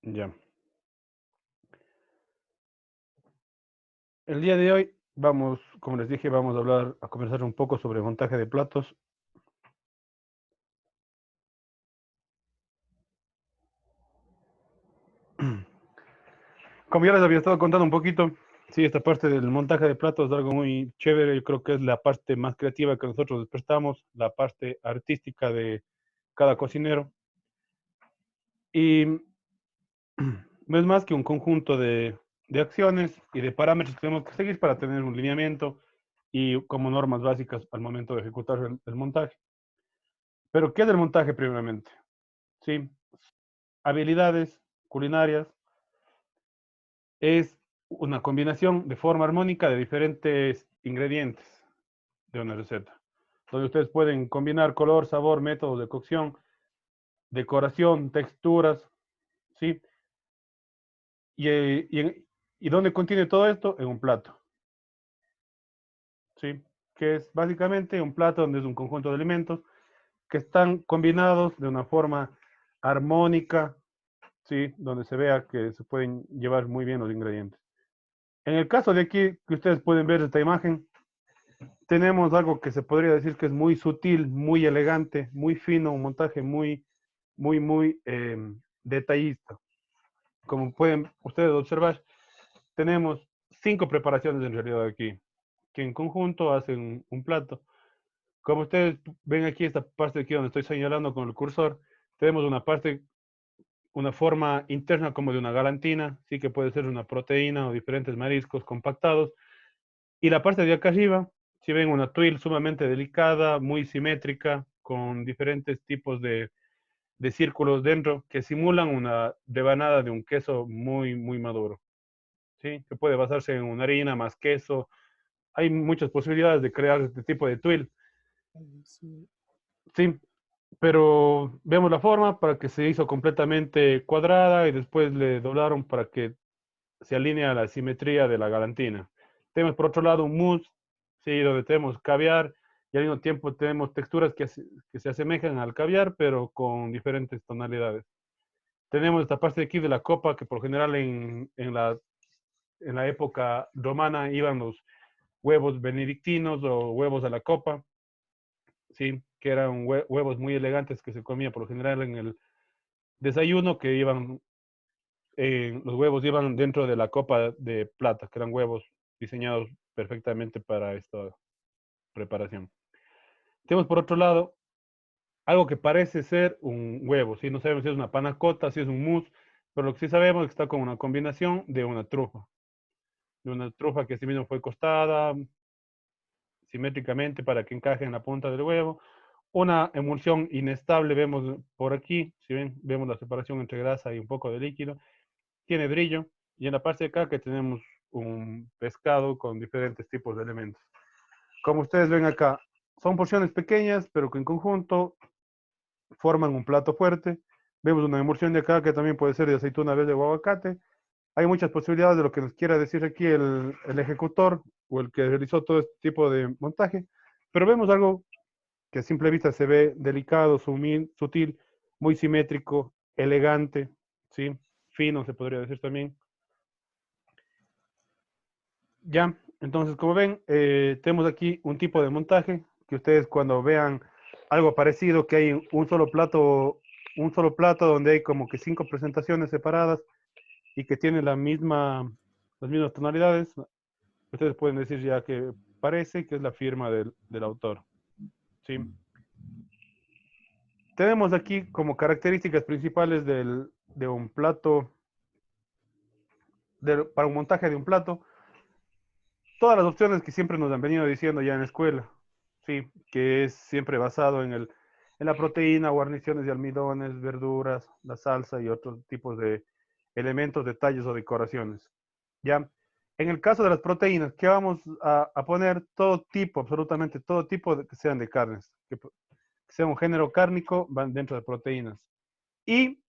Ya. El día de hoy vamos, como les dije, vamos a hablar, a conversar un poco sobre montaje de platos. Como ya les había estado contando un poquito, sí, esta parte del montaje de platos es algo muy chévere. Yo creo que es la parte más creativa que nosotros despertamos, la parte artística de cada cocinero. Y no es más que un conjunto de acciones y de parámetros que tenemos que seguir para tener un lineamiento y como normas básicas al momento de ejecutar el montaje. Pero, ¿qué es el montaje primeramente? Sí, habilidades culinarias es una combinación de forma armónica de diferentes ingredientes de una receta, donde ustedes pueden combinar color, sabor, métodos de cocción, decoración, texturas, ¿sí? ¿Y dónde contiene todo esto? En un plato, ¿sí? Que es básicamente un plato donde es un conjunto de elementos que están combinados de una forma armónica, ¿sí? Donde se vea que se pueden llevar muy bien los ingredientes. En el caso de aquí, que ustedes pueden ver esta imagen, tenemos algo que se podría decir que es muy sutil, muy elegante, muy fino, un montaje muy detallista. Como pueden ustedes observar, tenemos 5 preparaciones en realidad aquí, que en conjunto hacen un plato. Como ustedes ven aquí, esta parte de aquí donde estoy señalando con el cursor, tenemos una parte, una forma interna como de una galantina, sí que puede ser una proteína o diferentes mariscos compactados. Y la parte de acá arriba, si ven una tuile sumamente delicada, muy simétrica, con diferentes tipos de círculos dentro que simulan una devanada de un queso muy maduro, ¿sí? Que puede basarse en una harina más queso. Hay muchas posibilidades de crear este tipo de tuile, Sí, ¿sí? Pero vemos la forma para que se hizo completamente cuadrada y después le doblaron para que se alinee a la simetría de la galantina. Tenemos por otro lado un mousse, sí, donde tenemos caviar y al mismo tiempo tenemos texturas que se asemejan al caviar, pero con diferentes tonalidades. Tenemos esta parte de aquí de la copa, que por general en la época romana iban los huevos benedictinos o huevos a la copa, ¿sí? Que eran huevos muy elegantes que se comía por lo general en el desayuno, que iban los huevos iban dentro de la copa de plata, que eran huevos diseñados perfectamente para esta preparación. Tenemos por otro lado algo que parece ser un huevo, ¿sí? No sabemos si es una panacota, si es un mousse, pero lo que sí sabemos es que está con una combinación de una trufa que sí mismo fue costada simétricamente para que encaje en la punta del huevo. Una emulsión inestable, vemos por aquí, si ven, vemos la separación entre grasa y un poco de líquido. Tiene brillo y en la parte de acá que tenemos un pescado con diferentes tipos de elementos. Como ustedes ven acá, son porciones pequeñas, pero que en conjunto forman un plato fuerte. Vemos una emulsión de acá que también puede ser de aceituna verde o aguacate. Hay muchas posibilidades de lo que nos quiera decir aquí el ejecutor o el que realizó todo este tipo de montaje, pero vemos algo que a simple vista se ve delicado, sutil, muy simétrico, elegante, ¿sí? Fino, se podría decir también. Ya, entonces como ven, tenemos aquí un tipo de montaje que ustedes cuando vean algo parecido, que hay un solo plato donde hay como que 5 presentaciones separadas y que tiene las mismas tonalidades, ustedes pueden decir ya que parece que es la firma del autor, ¿sí? Tenemos aquí como características principales de un plato, para un montaje de un plato, todas las opciones que siempre nos han venido diciendo ya en la escuela, sí, que es siempre basado en la proteína, guarniciones de almidones, verduras, la salsa y otros tipos de elementos, detalles o decoraciones. Ya, en el caso de las proteínas, ¿qué vamos a poner? Todo tipo, absolutamente todo tipo que sean de carnes, que sea un género cárnico, van dentro de proteínas. Y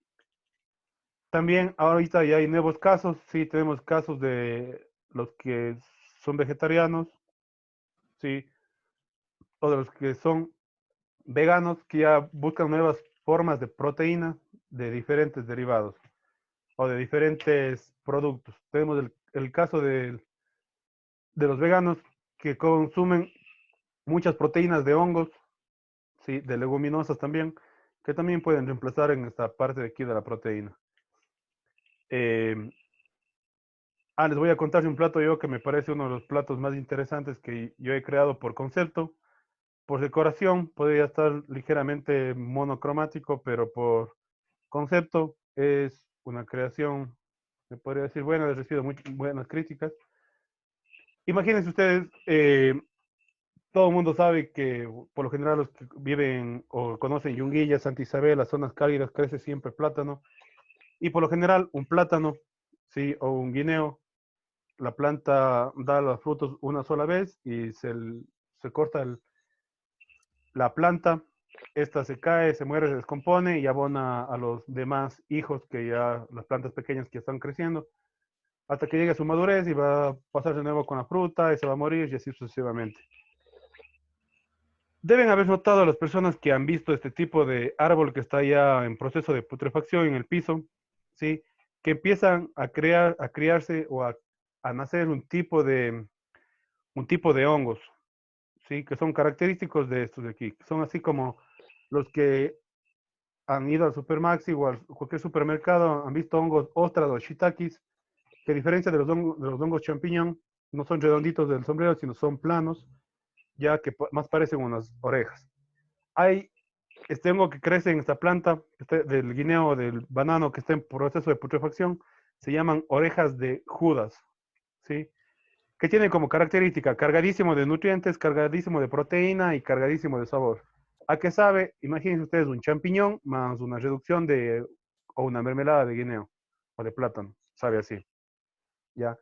también ahorita ya hay nuevos casos, sí, tenemos casos de los que son vegetarianos, sí, o de los que son veganos, que ya buscan nuevas formas de proteína de diferentes derivados. o de diferentes productos. Tenemos el caso de los veganos que consumen muchas proteínas de hongos, sí, de leguminosas también, que también pueden reemplazar en esta parte de aquí de la proteína. Eh, Les voy a contar de un plato yo que me parece uno de los platos más interesantes que yo he creado por concepto. Por decoración podría estar ligeramente monocromático, pero por concepto es una creación, me podría decir, buena, he recibido muy buenas críticas. Imagínense ustedes, todo el mundo sabe que por lo general los que viven o conocen Yunguilla, Santa Isabel, las zonas cálidas, crece siempre plátano. Y por lo general un plátano, sí, o un guineo, la planta da los frutos una sola vez y se corta la planta, esta se cae, se muere, se descompone y abona a los demás hijos que ya, las plantas pequeñas que están creciendo, hasta que llegue a su madurez y va a pasar de nuevo con la fruta y se va a morir y así sucesivamente. Deben haber notado las personas que han visto este tipo de árbol que está ya en proceso de putrefacción en el piso, ¿sí? Que empiezan a crear, a criarse o a nacer un tipo de hongos, ¿sí? Que son característicos de estos de aquí. Que son así como los que han ido al Supermaxi o a cualquier supermercado, han visto hongos ostras o shiitakes, que a diferencia de los hongos champiñón, no son redonditos del sombrero, sino son planos, ya que más parecen unas orejas. Hay este hongo que crece en esta planta, del guineo o del banano que está en proceso de putrefacción, se llaman orejas de Judas, ¿sí? Que tiene como característica cargadísimo de nutrientes, cargadísimo de proteína y cargadísimo de sabor. ¿A qué sabe? Imagínense ustedes un champiñón más una reducción de, o una mermelada de guineo o de plátano, sabe así, ¿ya?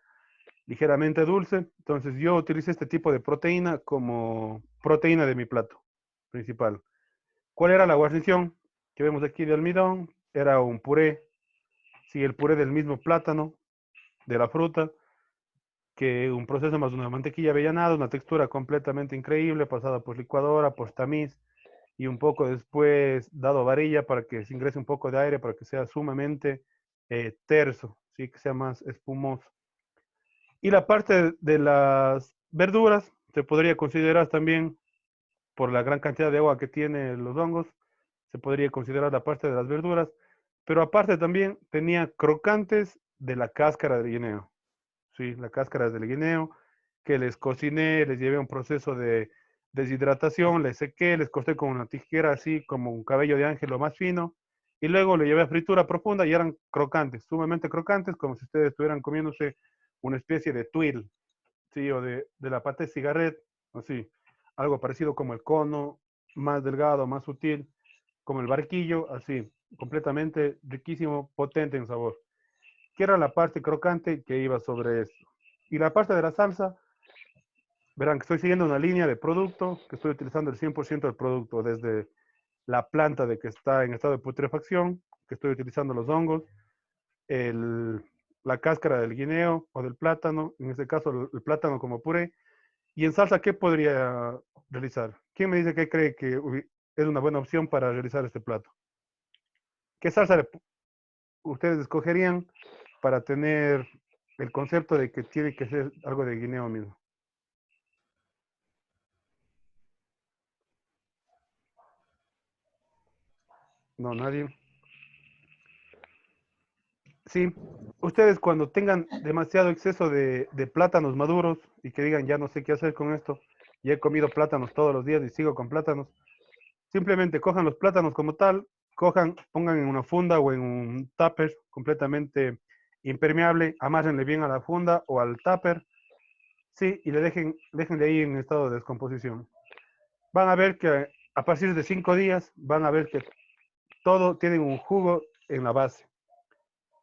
Ligeramente dulce, entonces yo utilicé este tipo de proteína como proteína de mi plato principal. ¿Cuál era la guarnición que vemos aquí de almidón? Era un puré, sí, el puré del mismo plátano, de la fruta, que un proceso más una mantequilla avellanada, una textura completamente increíble, pasada por licuadora, por tamiz, y un poco después dado a varilla para que se ingrese un poco de aire, para que sea sumamente terso, ¿sí? Que sea más espumoso. Y la parte de las verduras se podría considerar también, por la gran cantidad de agua que tiene los hongos, se podría considerar la parte de las verduras, pero aparte también tenía crocantes de la cáscara del guineo, ¿sí? La cáscara del guineo, que les cociné, les llevé un proceso de deshidratación, les sequé, les corté con una tijera así como un cabello de ángel lo más fino, y luego le llevé a fritura profunda y eran crocantes, sumamente crocantes, como si ustedes estuvieran comiéndose una especie de tuile, ¿sí? O de la pata de cigarret, así, algo parecido como el cono, más delgado, más sutil, como el barquillo, así, completamente riquísimo, potente en sabor. Que era la parte crocante que iba sobre esto. Y la parte de la salsa, verán que estoy siguiendo una línea de producto, que estoy utilizando el 100% del producto, desde la planta de que está en estado de putrefacción, que estoy utilizando los hongos, el, la cáscara del guineo o del plátano, en este caso el plátano como puré. Y en salsa, ¿qué podría realizar? ¿Quién me dice que cree que es una buena opción para realizar este plato? ¿Qué salsa ustedes escogerían para tener el concepto de que tiene que ser algo de guineo mismo? No, nadie. Sí, ustedes cuando tengan demasiado exceso de plátanos maduros y que digan, ya no sé qué hacer con esto, ya he comido plátanos todos los días y sigo con plátanos, simplemente cojan los plátanos como tal, cojan, pongan en una funda o en un tupper completamente impermeable, amárrenle bien a la funda o al tupper, sí, y le déjenle ahí en estado de descomposición. Van a ver que a partir de 5 días, van a ver que todo tiene un jugo en la base,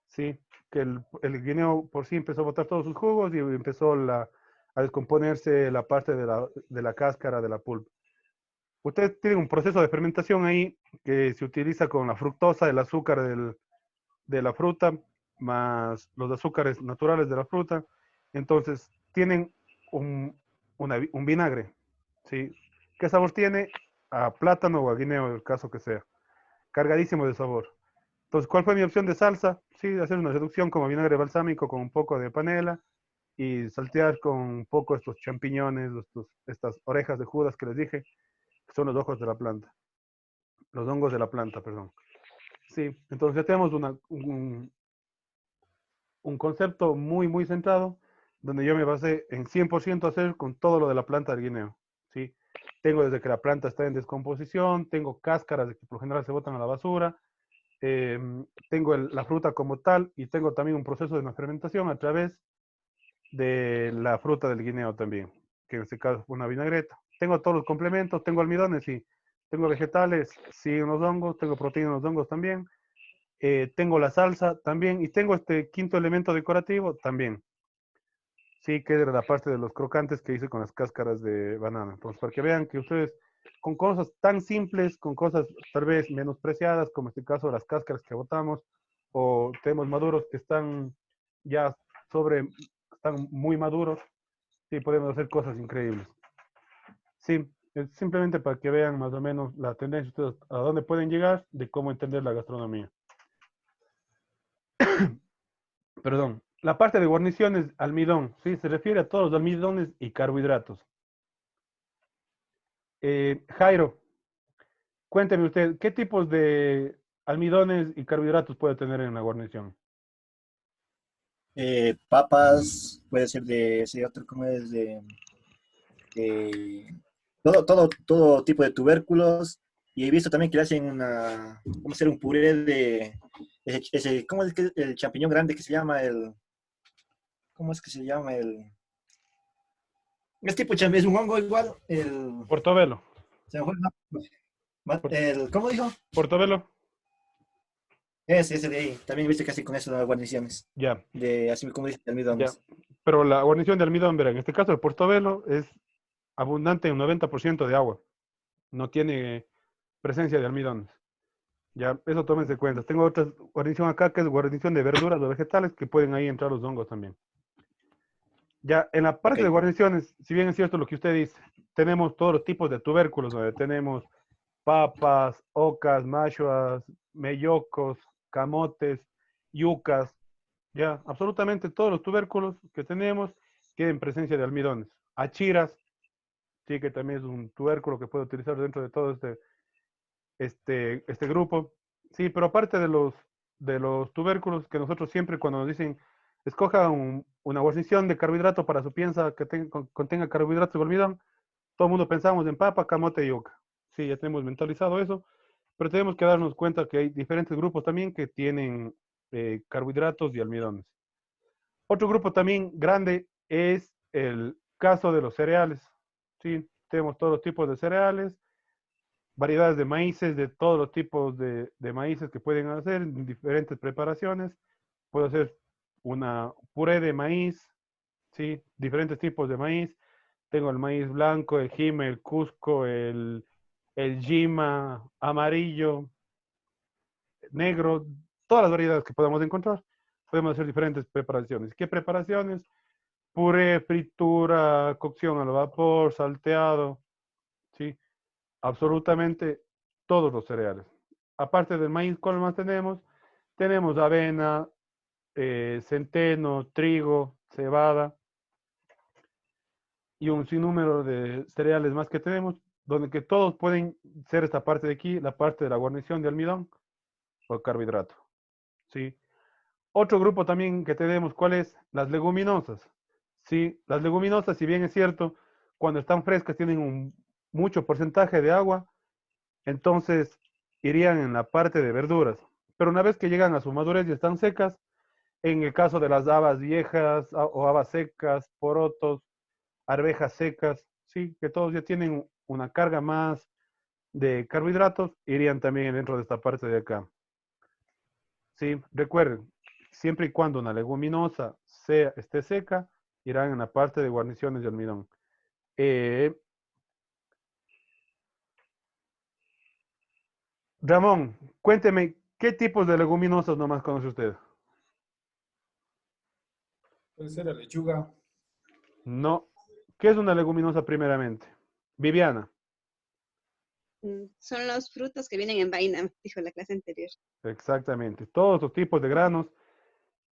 ¿sí? Que el guineo por sí empezó a botar todos sus jugos y empezó a descomponerse la parte de la cáscara de la pulpa. Usted tiene un proceso de fermentación ahí que se utiliza con la fructosa, el azúcar de la fruta, más los azúcares naturales de la fruta. Entonces, tienen un, un vinagre, ¿sí? ¿Qué sabor tiene? A plátano o a guineo, el caso que sea. Cargadísimo de sabor. Entonces, ¿cuál fue mi opción de salsa? Sí, hacer una reducción como vinagre balsámico con un poco de panela y saltear con un poco estos champiñones, estas orejas de Judas que les dije, que son los ojos de la planta, los hongos de la planta, perdón. Sí, entonces ya tenemos un concepto muy, muy centrado, donde yo me basé en 100% hacer con todo lo de la planta del guineo. ¿Sí? Tengo desde que la planta está en descomposición, tengo cáscaras de que por lo general se botan a la basura, eh, tengo la fruta como tal y tengo también un proceso de una fermentación a través de la fruta del guineo también, que en este caso es una vinagreta. Tengo todos los complementos, tengo almidones, sí. Tengo vegetales, sí, unos hongos, tengo proteínas en los hongos también. Tengo la salsa también y tengo este quinto elemento decorativo también. Sí, que era la parte de los crocantes que hice con las cáscaras de banana. Entonces, para que vean que ustedes, con cosas tan simples, con cosas tal vez menospreciadas, como este caso las cáscaras que botamos, o tenemos maduros que están ya están muy maduros, sí, podemos hacer cosas increíbles. Sí, es simplemente para que vean más o menos la tendencia, ustedes a dónde pueden llegar, de cómo entender la gastronomía. Perdón. La parte de guarniciones, almidón, sí, se refiere a todos los almidones y carbohidratos. Jairo, cuénteme usted, ¿qué tipos de almidones y carbohidratos puede tener en la guarnición? Papas, puede ser de ese otro, ¿cómo es? De todo tipo de tubérculos. Y he visto también que le hacen ¿cómo hacer un puré ¿cómo es que el champiñón grande que se llama ¿cómo es que se llama es tipo es un hongo igual, Portobelo. se me fue el nombre. ¿Cómo dijo? Portobelo, Ese de ahí. También he visto que hacen con eso las guarniciones, ya, así como dice, ya. almidones. Pero la guarnición de almidón, verá, en este caso el portobelo es abundante en 90% de agua. No tiene presencia de almidones. Ya, eso tómense cuenta. Tengo otra guarnición acá que es guarnición de verduras o vegetales que pueden ahí entrar los hongos también. Ya, en la Ok. parte de guarniciones, si bien es cierto lo que usted dice, tenemos todos los tipos de tubérculos, donde tenemos papas, ocas, machuas, mellocos, camotes, yucas, ya, absolutamente todos los tubérculos que tenemos tienen presencia de almidones. Achiras, sí, que también es un tubérculo que puede utilizar dentro de todo este grupo. Sí, pero aparte de los tubérculos que nosotros siempre cuando nos dicen, escoja una guarnición de carbohidrato para su piensa que contenga carbohidratos y almidón, todo el mundo pensamos en papa, camote y yuca. Sí, ya tenemos mentalizado eso, pero tenemos que darnos cuenta que hay diferentes grupos también que tienen carbohidratos y almidones. Otro grupo también grande es el caso de los cereales. Sí, tenemos todos los tipos de cereales, variedades de maíces, de todos los tipos de maíces que pueden hacer en diferentes preparaciones. Puedo hacer una puré de maíz, ¿sí? Diferentes tipos de maíz. Tengo el maíz blanco, el jime, el cusco, el yima, amarillo, negro, todas las variedades que podamos encontrar. Podemos hacer diferentes preparaciones. ¿Qué preparaciones? Puré, fritura, cocción al vapor, salteado, ¿sí? Absolutamente todos los cereales. Aparte del maíz, ¿cuál más tenemos? Tenemos avena, centeno, trigo, cebada y un sinnúmero de cereales más que tenemos, donde que todos pueden ser esta parte de aquí, la parte de la guarnición de almidón o carbohidrato. ¿Sí? Otro grupo también que tenemos, ¿cuál es? Las leguminosas. Sí, las leguminosas, si bien es cierto, cuando están frescas tienen un mucho porcentaje de agua, entonces irían en la parte de verduras. Pero una vez que llegan a su madurez y están secas, en el caso de las habas viejas o habas secas, porotos, arvejas secas, sí, que todos ya tienen una carga más de carbohidratos, irían también dentro de esta parte de acá. Sí, recuerden, siempre y cuando una leguminosa esté seca, irán en la parte de guarniciones de almidón. Eh, Ramón, cuénteme, ¿qué tipos de leguminosas nomás conoce usted? Puede ser la lechuga. No. ¿Qué es una leguminosa primeramente? Viviana. Son los frutos que vienen en vaina, dijo la clase anterior. Exactamente. Todos los tipos de granos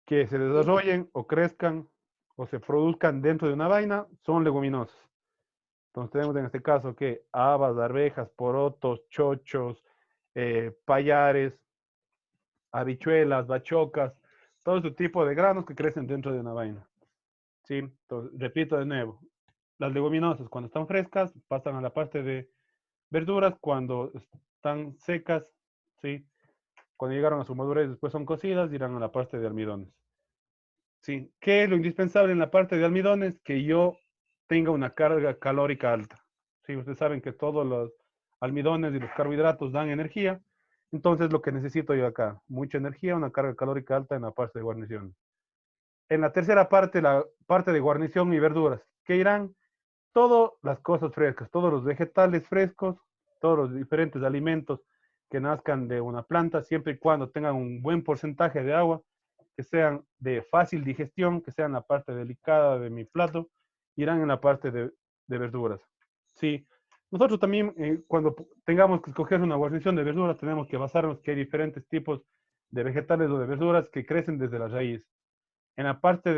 que se desarrollen o crezcan o se produzcan dentro de una vaina son leguminosas. Entonces tenemos en este caso que habas, arvejas, porotos, chochos, payares, habichuelas, bachocas, todo este tipo de granos que crecen dentro de una vaina. ¿Sí? Entonces, repito de nuevo, las leguminosas cuando están frescas pasan a la parte de verduras, cuando están secas, ¿sí? Cuando llegaron a su madurez después son cocidas, irán a la parte de almidones. ¿Sí? ¿Qué es lo indispensable en la parte de almidones? Que yo tenga una carga calórica alta. ¿Sí? Ustedes saben que todos los almidones y los carbohidratos dan energía. Entonces lo que necesito yo acá, mucha energía, una carga calórica alta en la parte de guarnición. En la tercera parte, la parte de guarnición y verduras, que irán todas las cosas frescas, todos los vegetales frescos, todos los diferentes alimentos que nazcan de una planta, siempre y cuando tengan un buen porcentaje de agua, que sean de fácil digestión, que sean la parte delicada de mi plato, irán en la parte de verduras. Sí, nosotros también cuando tengamos que escoger una guarnición de verduras, tenemos que basarnos que hay diferentes tipos de vegetales o de verduras que crecen desde la raíz. En la parte